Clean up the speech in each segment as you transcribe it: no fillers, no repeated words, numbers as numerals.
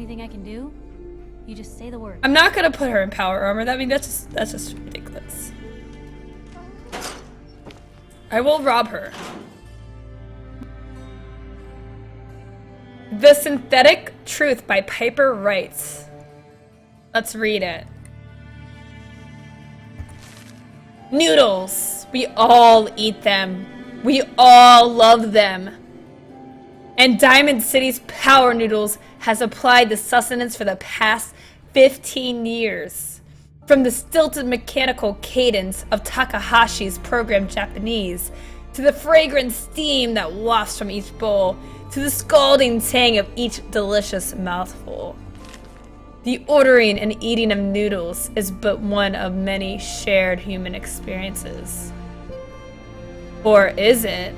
anything I can do? You just say the word. I'm not gonna put her in power armor. That's just ridiculous. I will rob her. The Synthetic Truth by Piper writes. Let's read it. Noodles. We all eat them. We all love them. And Diamond City's Power Noodles has applied the sustenance for the past 15 years. From the stilted mechanical cadence of Takahashi's programmed Japanese, to the fragrant steam that wafts from each bowl, to the scalding tang of each delicious mouthful. The ordering and eating of noodles is but one of many shared human experiences. Or is it?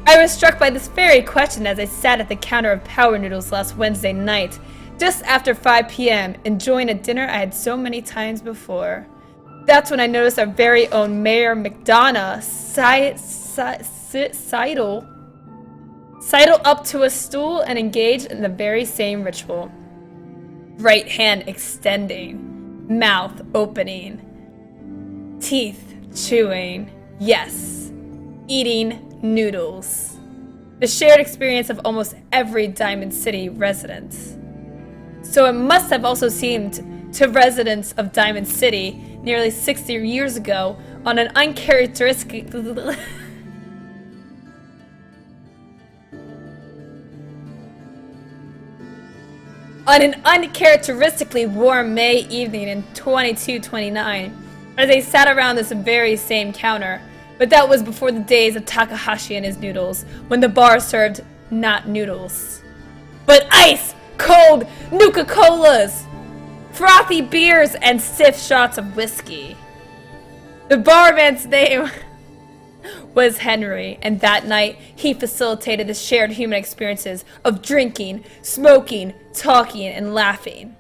I was struck by this very question as I sat at the counter of Power Noodles last Wednesday night, just after 5 p.m., enjoying a dinner I had so many times before. That's when I noticed our very own Mayor McDonough sidle up to a stool and engage in the very same ritual. Right hand extending, mouth opening, teeth chewing, yes, eating noodles. The shared experience of almost every Diamond City resident. So it must have also seemed to residents of Diamond City nearly 60 years ago on an uncharacteristically warm May evening in 2229, as they sat around this very same counter. But that was before the days of Takahashi and his noodles, when the bar served not noodles, but ice cold Nuka-Colas, frothy beers, and stiff shots of whiskey. The barman's name was Henry, and that night he facilitated the shared human experiences of drinking, smoking, talking, and laughing.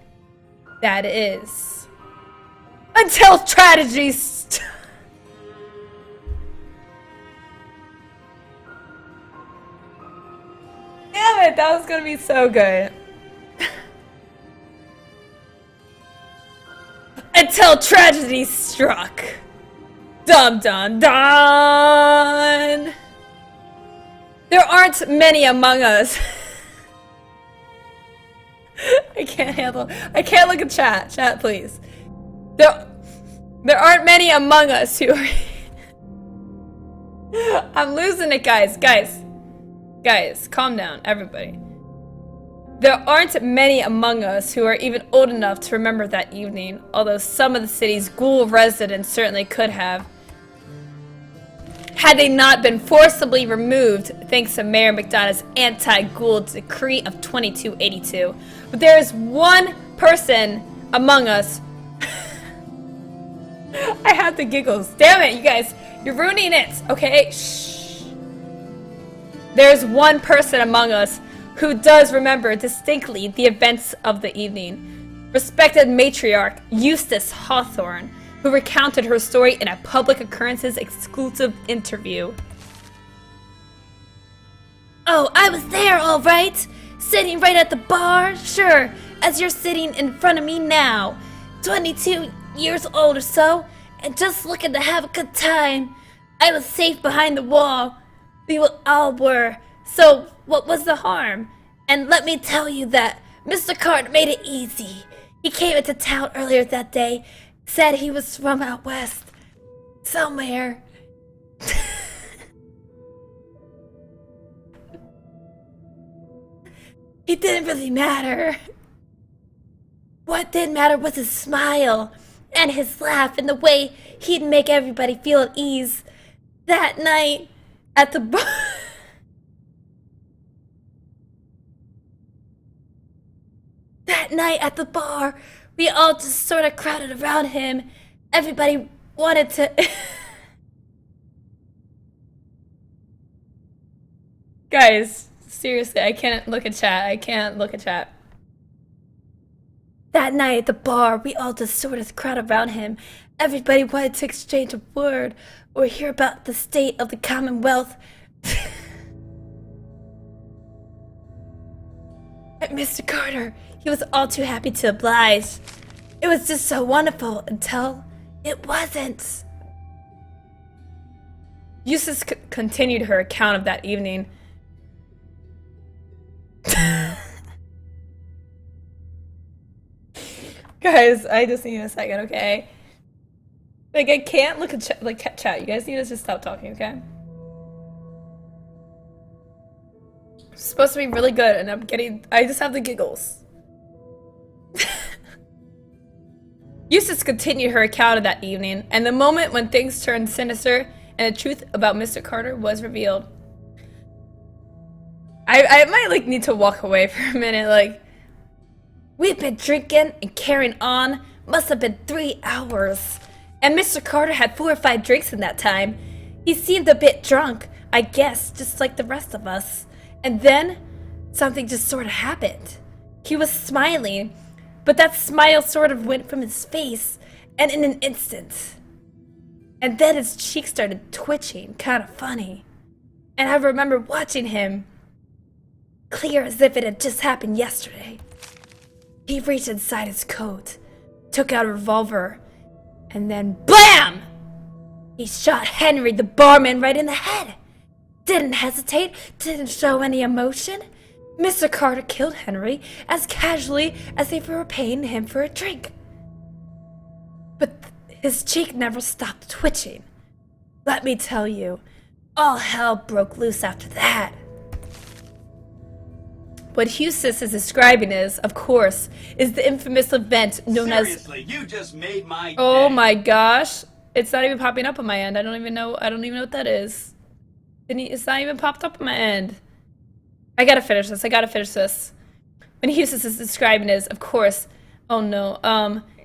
That is, until tragedies. Damn it, that was gonna be so good. Until tragedy struck. Dun dun dun! There aren't many among us. I can't look at chat. Chat, please. There aren't many among us who are... I'm losing it, guys. Guys, calm down, everybody. There aren't many among us who are even old enough to remember that evening, although some of the city's ghoul residents certainly could have, had they not been forcibly removed thanks to Mayor McDonough's anti-ghoul decree of 2282. But there is one person among us. I have the giggles. Damn it, you guys. You're ruining it, okay? Shh. There's one person among us who does remember distinctly the events of the evening. Respected matriarch Eustace Hawthorne, who recounted her story in a public occurrences exclusive interview. Oh, I was there, all right. Sitting right at the bar, sure, as you're sitting in front of me now. 22 years old or so, and just looking to have a good time. I was safe behind the wall. We all were. So, what was the harm? And let me tell you that Mr. Carter made it easy. He came into town earlier that day, said he was from out west. Somewhere. It didn't really matter. What did matter was his smile, and his laugh, and the way he'd make everybody feel at ease. That night, at the bar... That night at the bar, we all just sort of crowded around him. Everybody wanted to... Guys, seriously, I can't look at chat. That night at the bar, we all just sort of crowded around him. Everybody wanted to exchange a word or hear about the state of the Commonwealth. Mr. Carter, he was all too happy to oblige. It was just so wonderful until it wasn't. Eustace continued her account of that evening. Guys, I just need a second, okay? Like, I can't look at chat. You guys need to just stop talking, okay? It's supposed to be really good, and I just have the giggles. Eustace continued her account of that evening, and the moment when things turned sinister and the truth about Mr. Carter was revealed. I might, like, need to walk away for a minute, like... We've been drinking and carrying on. Must have been 3 hours. And Mr. Carter had 4 or 5 drinks in that time. He seemed a bit drunk, I guess, just like the rest of us. And then, something just sort of happened. He was smiling, but that smile sort of went from his face, and in an instant. And then his cheeks started twitching, kind of funny. And I remember watching him, clear as if it had just happened yesterday. He reached inside his coat, took out a revolver, and then BLAM! He shot Henry, the barman, right in the head. Didn't hesitate, didn't show any emotion. Mr. Carter killed Henry as casually as if we were paying him for a drink. But his cheek never stopped twitching. Let me tell you, all hell broke loose after that. What Eustace is describing is, of course, is the infamous event known Seriously, you just made my day. Oh my gosh. It's not even popping up on my end. I don't even know what that is. It's not even popped up on my end. I gotta finish this. When Eustace is describing is, of course, oh no,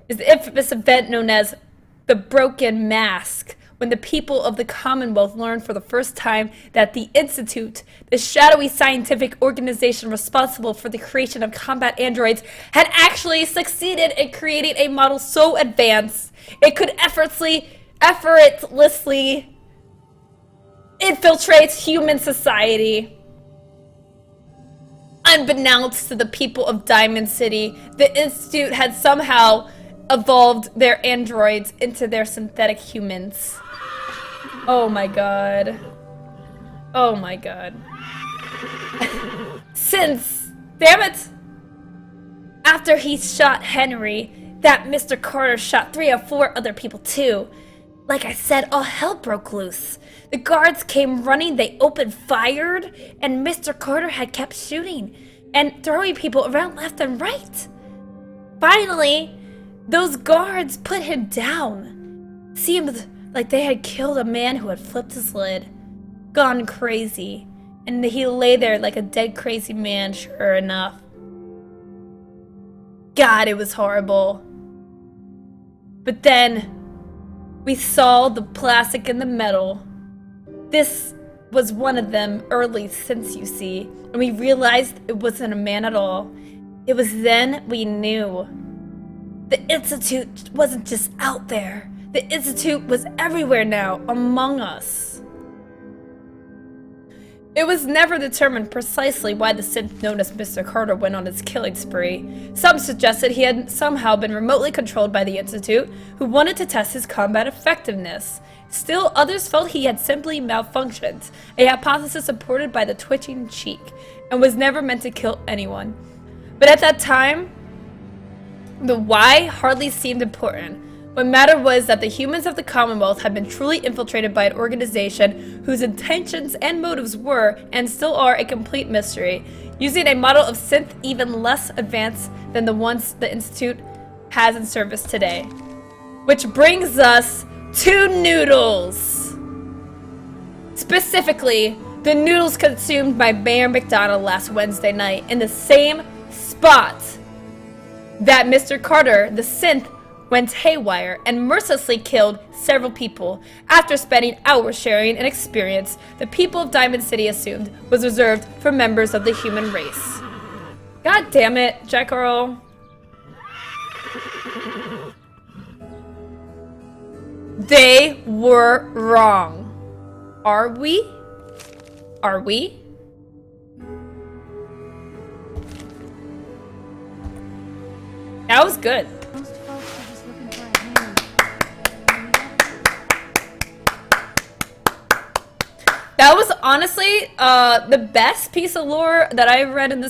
is the infamous event known as the Broken Mask, when the people of the Commonwealth learned for the first time that the Institute, the shadowy scientific organization responsible for the creation of combat androids, had actually succeeded in creating a model so advanced it could effortlessly infiltrate human society. Unbeknownst to the people of Diamond City, the Institute had somehow evolved their androids into their synthetic humans. Oh my god. Oh my god. Synth! Damn it! After he shot Henry, that Mr. Carter shot 3 or 4 other people too. Like I said, all hell broke loose. The guards came running, they opened fire, and Mr. Carter had kept shooting and throwing people around left and right. Finally, those guards put him down. Seemed like they had killed a man who had flipped his lid, gone crazy, and he lay there like a dead crazy man, sure enough. God, it was horrible. But then, we saw the plastic and the metal. This was one of them early since, you see, and we realized it wasn't a man at all. It was then we knew. The Institute wasn't just out there. The Institute was everywhere now, among us. It was never determined precisely why the synth known as Mr. Carter went on his killing spree. Some suggested he had somehow been remotely controlled by the Institute, who wanted to test his combat effectiveness. Still, others felt he had simply malfunctioned, a hypothesis supported by the twitching cheek, and was never meant to kill anyone. But at that time, the why hardly seemed important. What mattered was that the humans of the Commonwealth had been truly infiltrated by an organization whose intentions and motives were, and still are, a complete mystery, using a model of synth even less advanced than the ones the Institute has in service today. Which brings us to noodles! Specifically, the noodles consumed by Mayor McDonald last Wednesday night in the same spot that Mr. Carter, the synth, went haywire and mercilessly killed several people after spending hours sharing an experience the people of Diamond City assumed was reserved for members of the human race. God damn it, Jack Earl. They were wrong. Are we? Are we? That was good. Most folks are just looking for a hand. That was honestly the best piece of lore that I've read in this